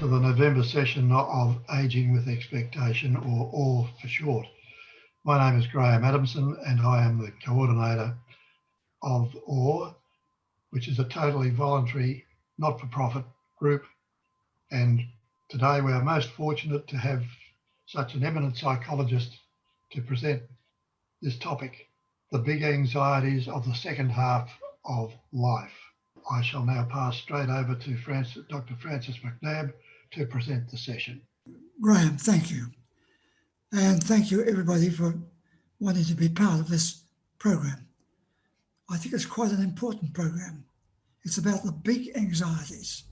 to the November session of Ageing with Expectation, or AWE for short. My name is Graham Adamson and I am the coordinator of AWE, which is a totally voluntary, not-for-profit group. And today we are most fortunate to have such an eminent psychologist to present this topic, the big anxieties of the second half of life. I shall now pass straight over to Dr. Francis Macnab to present the session. Graham, thank you. And thank you everybody for wanting to be part of this program. I think it's quite an important program. It's about the big anxieties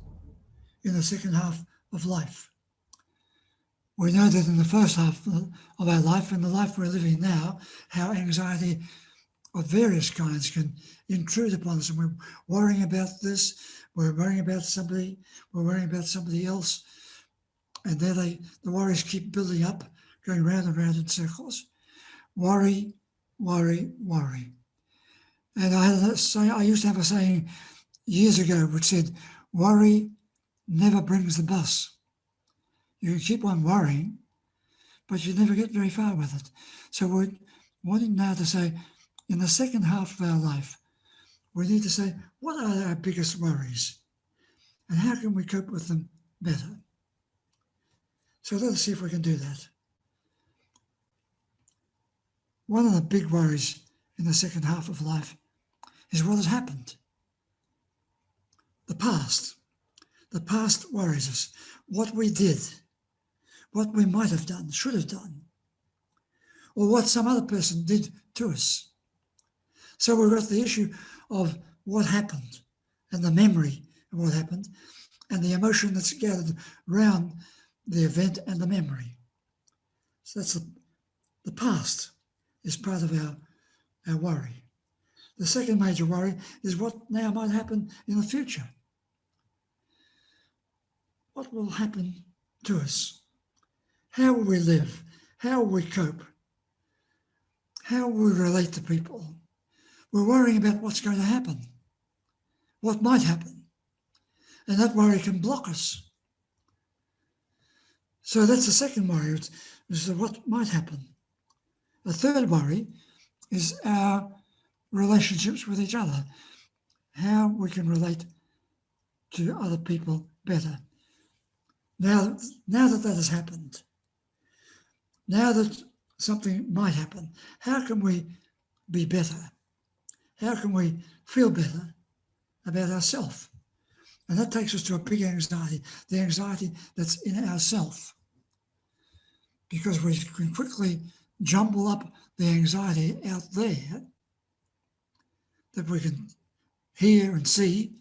in the second half of life. We know that in the first half of our life, in the life we're living now, how anxiety of various kinds can intrude upon us, and we're worrying about this, we're worrying about somebody, we're worrying about somebody else, and there the worries keep building up, going round and round in circles. Worry, worry, worry. And I used to have a saying years ago which said, worry never brings the bus. You can keep on worrying, but you never get very far with it. So we're wanting now to say, in the second half of our life, we need to say, what are our biggest worries? And how can we cope with them better? So let's see if we can do that. One of the big worries in the second half of life is what has happened. The past. The past worries us. What we did, what we might have done, should have done, or what some other person did to us. So we've got the issue of what happened and the memory of what happened and the emotion that's gathered around the event and the memory. So that's the past is part of our worry. The second major worry is what now might happen in the future. What will happen to us? How will we live? How will we cope? How will we relate to people? We're worrying about what's going to happen, what might happen, and that worry can block us. So that's the second worry, is what might happen. The third worry is our relationships with each other, how we can relate to other people better. Now that has happened, now that something might happen, how can we be better? How can we feel better about ourselves? And that takes us to a big anxiety, the anxiety that's in ourself. Because we can quickly jumble up the anxiety out there that we can hear and see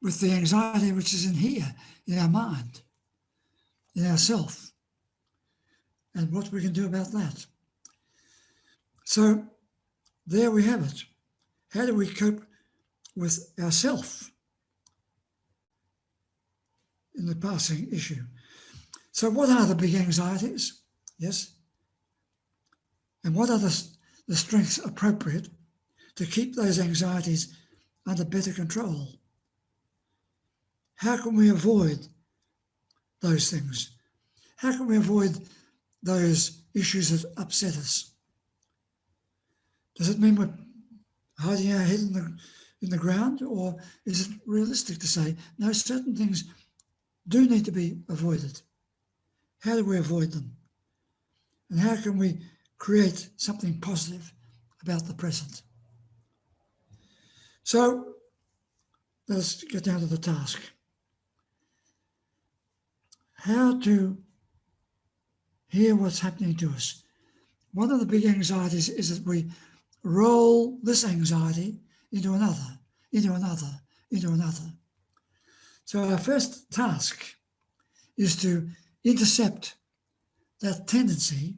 with the anxiety which is in here, in our mind, in ourself, and what we can do about that. So there we have it. How do we cope with ourself in the passing issue? So what are the big anxieties? Yes. And what are the strengths appropriate to keep those anxieties under better control? How can we avoid those things? How can we avoid those issues that upset us? Does it mean we're hiding our head in the ground, or is it realistic to say, no, certain things do need to be avoided? How do we avoid them? And how can we create something positive about the present? So let's get down to the task. How to hear what's happening to us. One of the big anxieties is that we roll this anxiety into another, into another, into another. So our first task is to intercept that tendency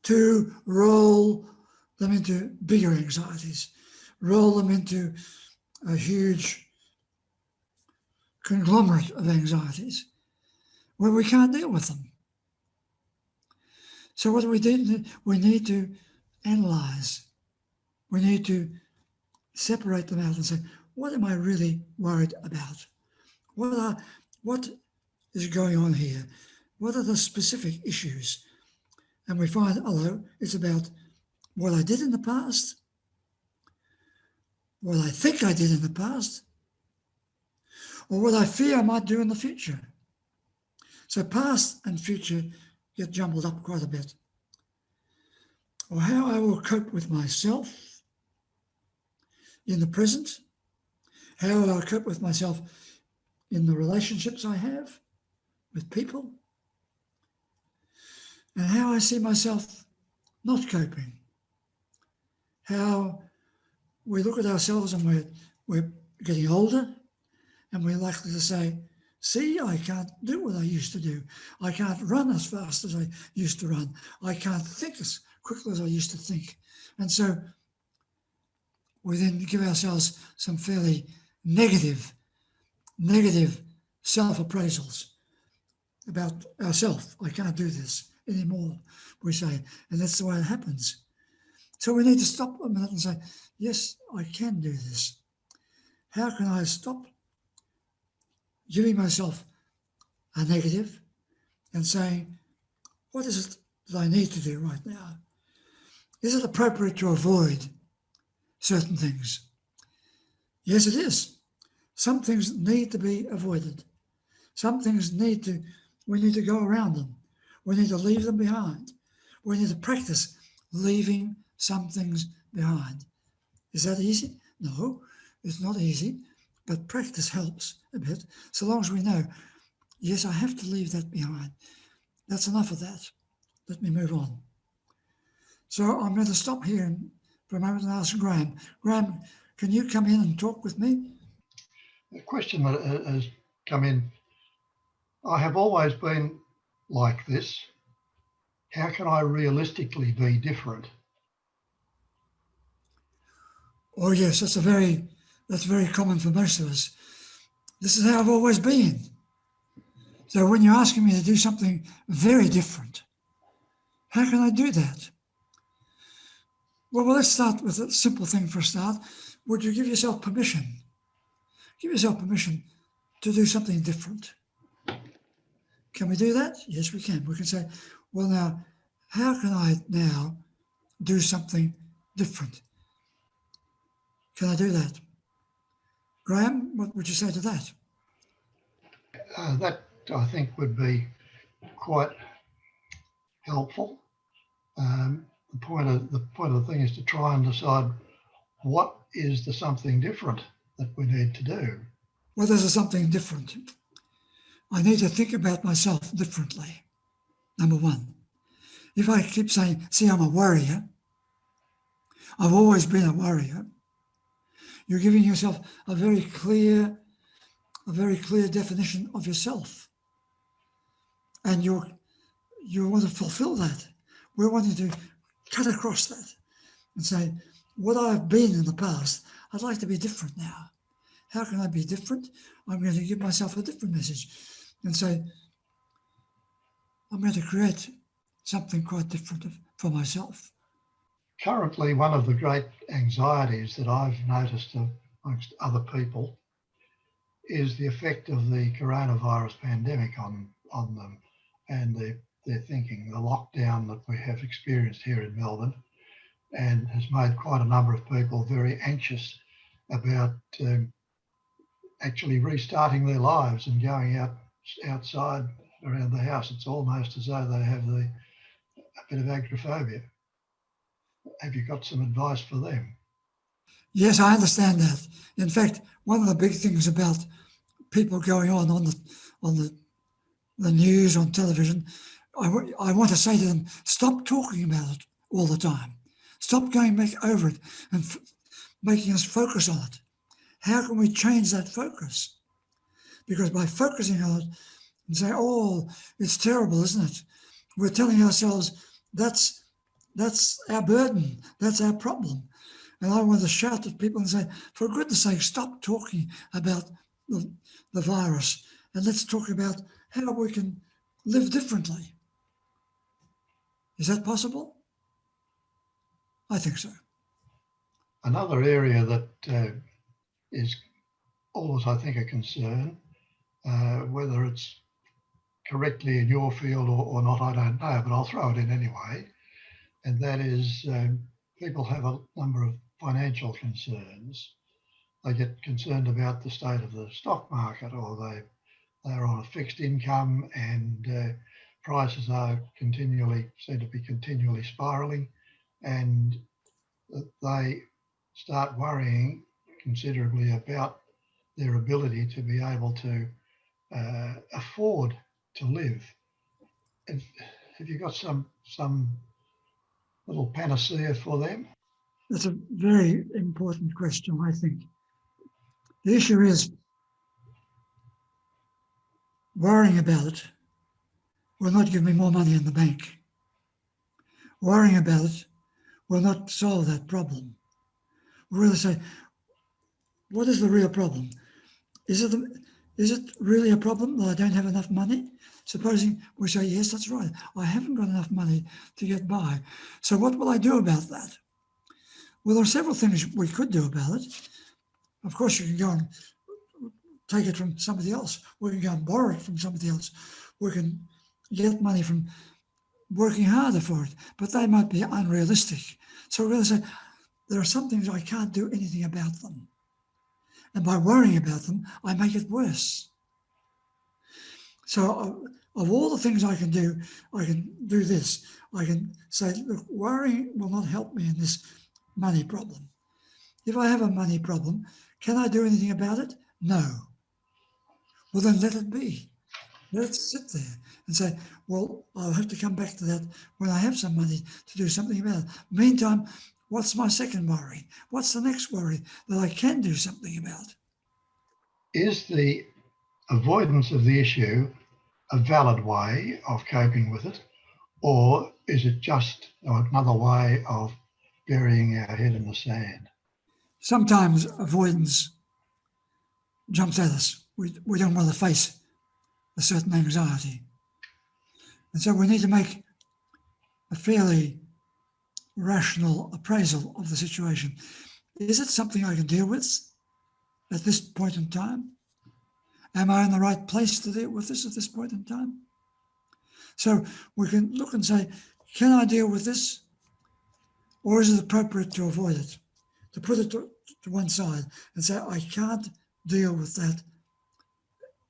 to roll them into bigger anxieties, roll them into a huge conglomerate of anxieties where we can't deal with them. So what do? We need to analyse. We need to separate them out and say, what am I really worried about? What are what is going on here? What are the specific issues? And we find, although it's about what I did in the past, what I think I did in the past, or what I fear I might do in the future. So past and future get jumbled up quite a bit. Or how I will cope with myself in the present, how I'll cope with myself in the relationships I have with people, and how I see myself not coping. How we look at ourselves and we're getting older and we're likely to say, see, I can't do what I used to do. I can't run as fast as I used to run. I can't think as quickly as I used to think. And so we then give ourselves some fairly negative self-appraisals about ourselves. I can't do this anymore, we say, and that's the way it happens. So we need to stop a minute and say, yes, I can do this. How can I stop giving myself a negative and saying, what is it that I need to do right now? Is it appropriate to avoid certain things? Yes, it is. Some things need to be avoided. Some things we need to go around them. We need to leave them behind. We need to practice leaving some things behind. Is that easy? No, it's not easy, but practice helps a bit, so long as we know, yes, I have to leave that behind. That's enough of that. Let me move on. So I'm going to stop here for a moment and ask Graham. Graham, can you come in and talk with me? A question that has come in. I have always been like this. How can I realistically be different? Oh yes, that's very common for most of us. This is how I've always been. So when you're asking me to do something very different, how can I do that? Well, let's start with a simple thing for a start. Would you give yourself permission? Give yourself permission to do something different. Can we do that? Yes, we can. We can say, well, now, how can I now do something different? Can I do that? Graham, what would you say to that? That, I think, would be quite helpful. The point of the thing is to try and decide what is the something different that we need to do. Well, there's something different. I need to think about myself differently, number one. If I keep saying, see, I'm a worrier, I've always been a worrier, you're giving yourself a very clear definition of yourself. And you want to fulfill that. We're wanting to cut across that and say, what I've been in the past, I'd like to be different now. How can I be different? I'm going to give myself a different message and say, I'm going to create something quite different for myself. Currently, one of the great anxieties that I've noticed amongst other people is the effect of the coronavirus pandemic on them and their thinking. The lockdown that we have experienced here in Melbourne and has made quite a number of people very anxious about actually restarting their lives and going outside around the house. It's almost as though they have a bit of agoraphobia. Have you got some advice for them? Yes, I understand that. In fact, one of the big things about people going on the news, on television, I want to say to them, stop talking about it all the time. Stop going back over it and making us focus on it. How can we change that focus? Because by focusing on it and say, oh, it's terrible, isn't it? We're telling ourselves that's our burden, that's our problem. And I want to shout at people and say, for goodness sake, stop talking about the virus and let's talk about how we can live differently. Is that possible? I think so. Another area that is always, I think, a concern Whether it's correctly in your field or not, I don't know, but I'll throw it in anyway. And that is people have a number of financial concerns. They get concerned about the state of the stock market, or they're on a fixed income and prices are seem to be continually spiraling, and they start worrying considerably about their ability to be able to afford to live. Have you got some little panacea for them? That's a very important question, I think. The issue is worrying about it will not give me more money in the bank. Worrying about it will not solve that problem. We'll really say, what is the real problem? Is it really a problem that I don't have enough money? Supposing we say, yes, that's right, I haven't got enough money to get by. So what will I do about that? Well, there are several things we could do about it. Of course, you can go and take it from somebody else. We can go and borrow it from somebody else. We can get money from working harder for it, but they might be unrealistic. So we're going to say, there are some things I can't do anything about them. And by worrying about them, I make it worse. So of all the things I can do this. I can say, look, worrying will not help me in this money problem. If I have a money problem, can I do anything about it? No. Well, then let it be. Let it sit there and say, well, I'll have to come back to that when I have some money to do something about it. Meantime, what's my second worry? What's the next worry that I can do something about? Is the avoidance of the issue a valid way of coping with it, or is it just another way of burying our head in the sand? Sometimes avoidance jumps at us. We don't want to face a certain anxiety. And so we need to make a fairly rational appraisal of the situation. Is it something I can deal with at this point in time? Am I in the right place to deal with this at this point in time? So we can look and say, can I deal with this? Or is it appropriate to avoid it? To put it to one side and say, I can't deal with that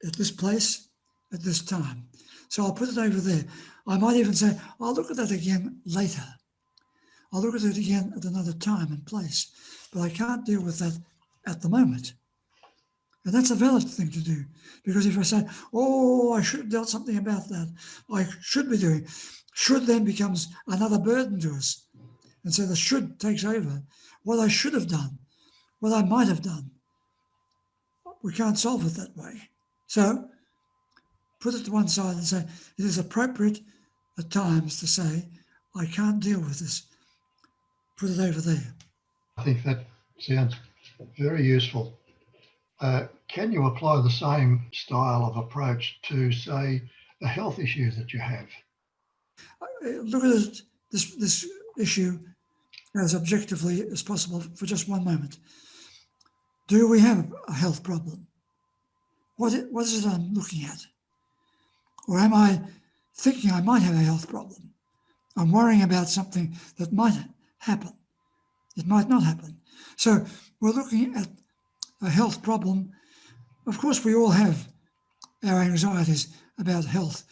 at this place, at this time. So I'll put it over there. I might even say, I'll look at that again later. I'll look at it again at another time and place, but I can't deal with that at the moment. And that's a valid thing to do, because if I say, oh, I should have done something about that, I should be doing, should then becomes another burden to us. And so the should takes over. What I should have done, what I might have done, we can't solve it that way. So put it to one side and say, it is appropriate at times to say, I can't deal with this. Put it over there. I think that sounds very useful. Can you apply the same style of approach to, say, a health issue that you have? Look at it, this issue as objectively as possible for just one moment. Do we have a health problem? What is it I'm looking at? Or am I thinking I might have a health problem? I'm worrying about something that might happen. It might not happen. So we're looking at a health problem. Of course, we all have our anxieties about health,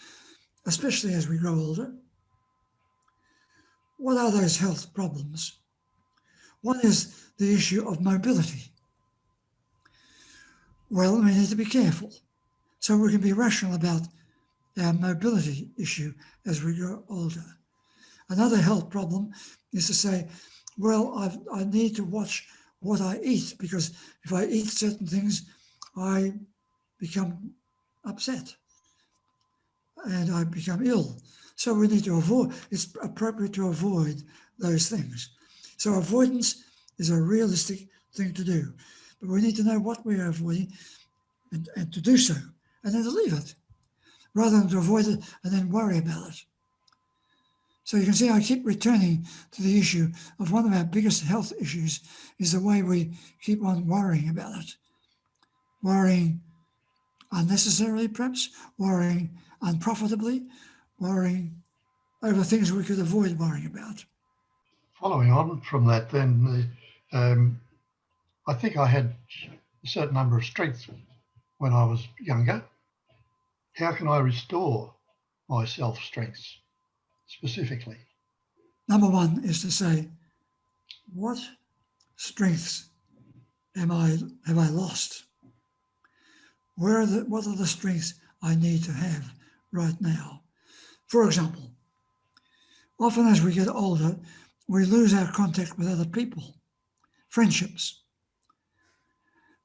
especially as we grow older. What are those health problems? One is the issue of mobility. Well, we need to be careful. So we can be rational about our mobility issue as we grow older. Another health problem is to say, well, I need to watch what I eat, because if I eat certain things, I become upset and I become ill. So we need to avoid, it's appropriate to avoid those things. So avoidance is a realistic thing to do, but we need to know what we are avoiding and to do so, and then to leave it, rather than to avoid it and then worry about it. So you can see I keep returning to the issue of one of our biggest health issues is the way we keep on worrying about it. Worrying unnecessarily perhaps, worrying unprofitably, worrying over things we could avoid worrying about. Following on from that, then, I think I had a certain number of strengths when I was younger. How can I restore my self-strengths specifically? Number one is to say, what strengths have I lost? What are the strengths I need to have right now? For example, often as we get older, we lose our contact with other people, friendships.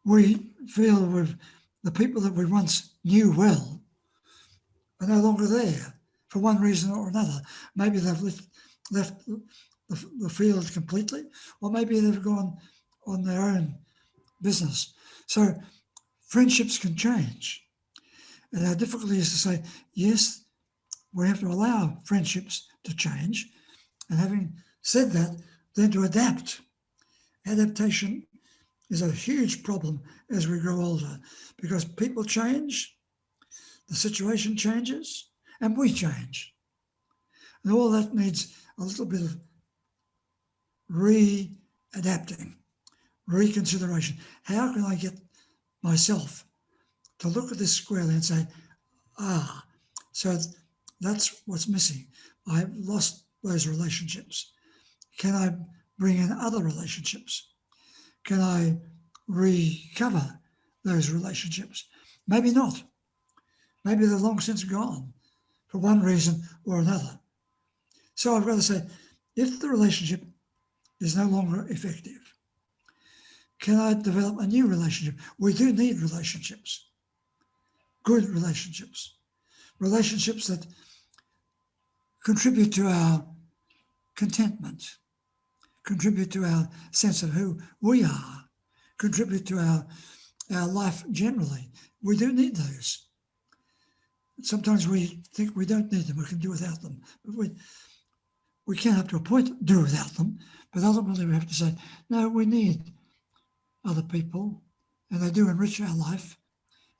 We feel with the people that we once knew well are no longer there for one reason or another. Maybe they've left the field completely, or maybe they've gone on their own business. So friendships can change. And our difficulty is to say, yes, we have to allow friendships to change. And having said that, then to adapt. Adaptation is a huge problem as we grow older because people change, the situation changes, and we change. And all that needs a little bit of re-adapting, reconsideration. How can I get myself to look at this squarely and say, so that's what's missing. I've lost those relationships. Can I bring in other relationships? Can I recover those relationships? Maybe not. Maybe they're long since gone for one reason or another. So I've got to say, if the relationship is no longer effective, can I develop a new relationship? We do need relationships, good relationships, relationships that contribute to our contentment, contribute to our sense of who we are, contribute to our life generally. We do need those. Sometimes we think we don't need them, we can do without them. But we can up to a point do without them, but ultimately we have to say, no, we need other people, and they do enrich our life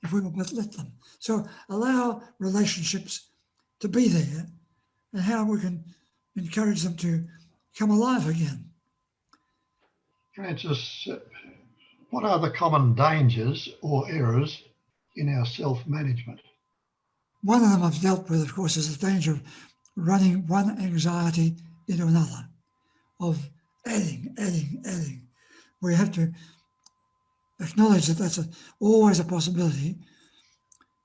if we will but let them. So allow relationships to be there and how we can encourage them to come alive again. Francis, what are the common dangers or errors in our self-management? One of them I've dealt with, of course, is the danger of running one anxiety into another, of adding. We have to acknowledge that that's always a possibility,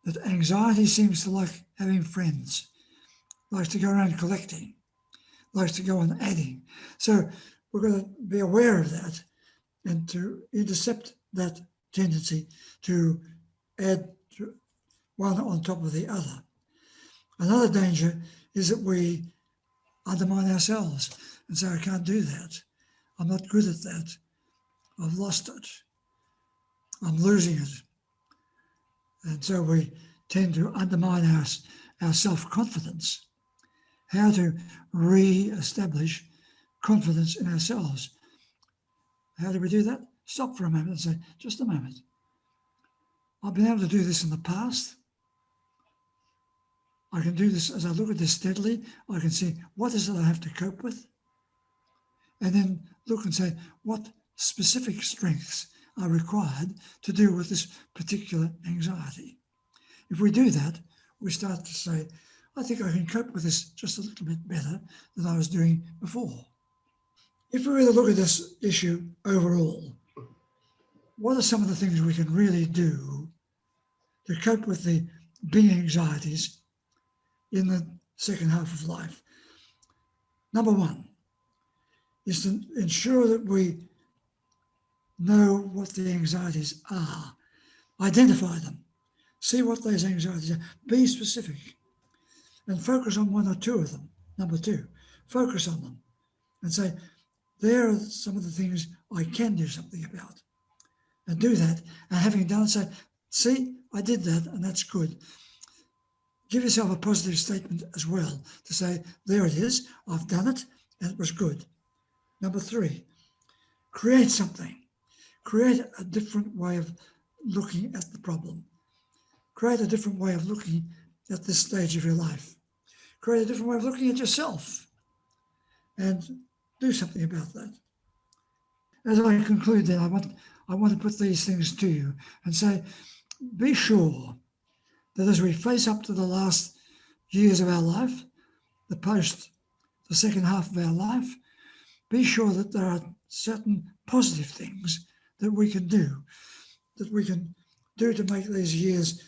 that anxiety seems to like having friends, likes to go around collecting, likes to go on adding. So we're going to be aware of that and to intercept that tendency to add one on top of the other. Another danger is that we undermine ourselves and say, I can't do that. I'm not good at that. I've lost it. I'm losing it. And so we tend to undermine our self-confidence. How to re-establish confidence in ourselves. How do we do that? Stop for a moment and say, just a moment. I've been able to do this in the past. I can do this as I look at this steadily. I can see what is it I have to cope with. And then look and say, what specific strengths are required to deal with this particular anxiety. If we do that, we start to say, I think I can cope with this just a little bit better than I was doing before. If we really look at this issue overall, what are some of the things we can really do to cope with the big anxieties in the second half of life? Number one is to ensure that we know what the anxieties are, identify them, see what those anxieties are, be specific, and focus on one or two of them. Number two, focus on them and say, there are some of the things I can do something about. And do that, and having done it, say, see, I did that, and that's good. Give yourself a positive statement as well to say, there it is, I've done it, and it was good. Number three, create something. Create a different way of looking at the problem. Create a different way of looking at this stage of your life. Create a different way of looking at yourself and do something about that. As I conclude then, I want to put these things to you and say, be sure that as we face up to the last years of our life, the second half of our life, be sure that there are certain positive things that we can do to make these years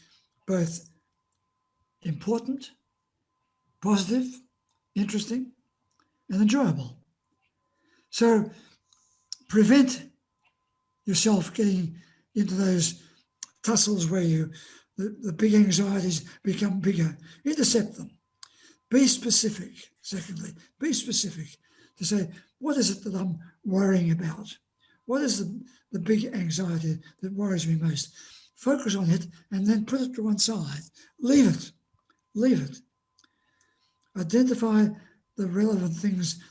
both important, positive, interesting, and enjoyable. So prevent yourself getting into those tussles where the big anxieties become bigger. Intercept them. Be specific. Secondly, be specific to say, what is it that I'm worrying about? What is the big anxiety that worries me most? Focus on it and then put it to one side. Leave it. Leave it. Identify the relevant things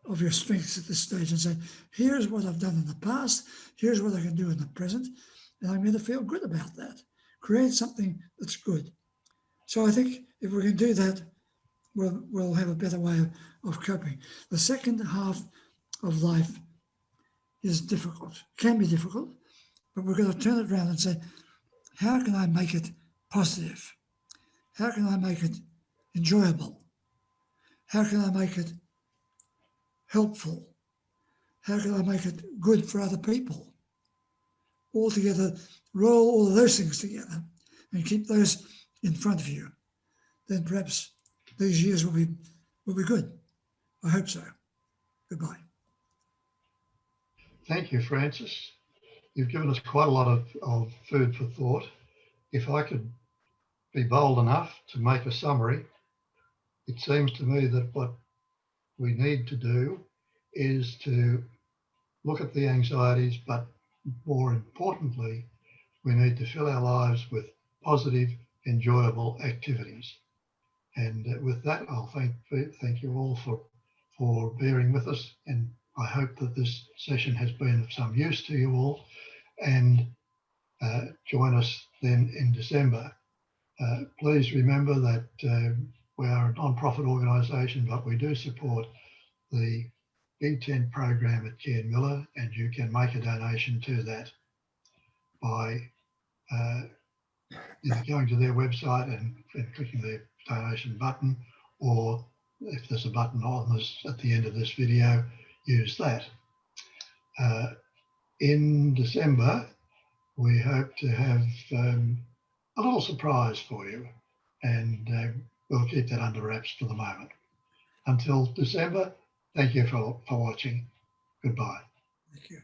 of your strengths at this stage and say, here's what I've done in the past, here's what I can do in the present, and I'm going to feel good about that. Create something that's good. So I think if we can do that, we'll have a better way of coping. The second half of life is difficult, can be difficult, but we've got to turn it around and say, how can I make it positive? How can I make it enjoyable? How can I make it helpful? How can I make it good for other people? All together, roll all of those things together and keep those in front of you. Then perhaps these years will be good. I hope so. Goodbye. Thank you, Francis. You've given us quite a lot of food for thought. If I could be bold enough to make a summary, it seems to me that what we need to do is to look at the anxieties, but more importantly, we need to fill our lives with positive, enjoyable activities. And with that, I'll thank you all for bearing with us. And I hope that this session has been of some use to you all. And join us then in December. Please remember that we are a non-profit organisation, but we do support the Big Tent program at Cairnmillar, and you can make a donation to that by either going to their website and clicking the donation button, or if there's a button on this at the end of this video, use that. In December, we hope to have a little surprise for you, and we'll keep that under wraps for the moment. Until December, thank you for watching. Goodbye. Thank you.